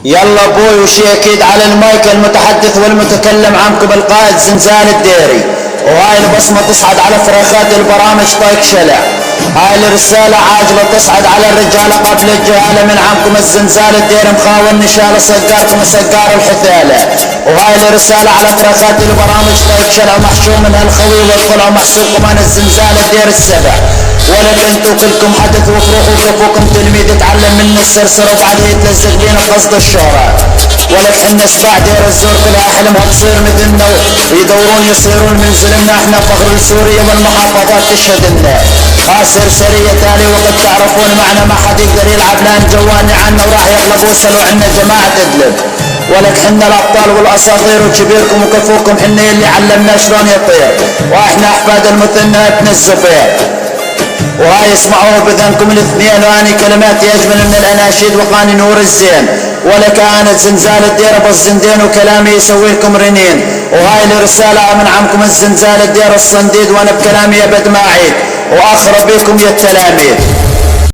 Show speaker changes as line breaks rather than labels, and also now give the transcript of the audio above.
يلا ابوي وشي اكيد على المايك المتحدث والمتكلم عنكم القائد زنزال الديري، وهاي البصمة تصعد على فراخات البرامج طايق شلع. هاي الرسالة عاجلة تصعد على الرجالة قبل الجهالة من عمكم الزنزال الديري مخاول نشالة صقاركم وصقار الحثالة. وهاي الرسالة على فراخات البرامج طايق شلع محشوم من هالخوي والطلع محصوركم عن الزنزال الدير السبع. ولك انتو كلكم حدث وفروخوا كفوكم تلميذ يتعلم من السرسر وبعدين يتلزق بينا قصد الشهرة. ولك حنا سباع دير الزور كلها حلمها تصير مثلنا ويدورون يصيرون من زلمنا. احنا فخر لسوريا والمحافظات تشهد لنا. خاسر سرية تالي وقد تعرفون معنا ما حد يقدر يلعب لان جواني عنا وراح يغلب وصلوا عنا جماعة ادلب. ولك حنا الابطال والاساطير وكبيركم وكفوكم حنا اللي علمنا شلون يطير. واحنا احفاد المثنى ابن الزفير. وهاي اسمعوه بذنكم الاثنين واني كلماتي اجمل من الاناشيد وقاني نور الزين. ولك انا زنزال الدير ابو الزندين وكلامي يسوي لكم رنين. وهاي الرسالة من عمكم الزنزال الدير الصنديد وانا بكلامي ابد ما اعيد واخر بيكم يا التلاميذ.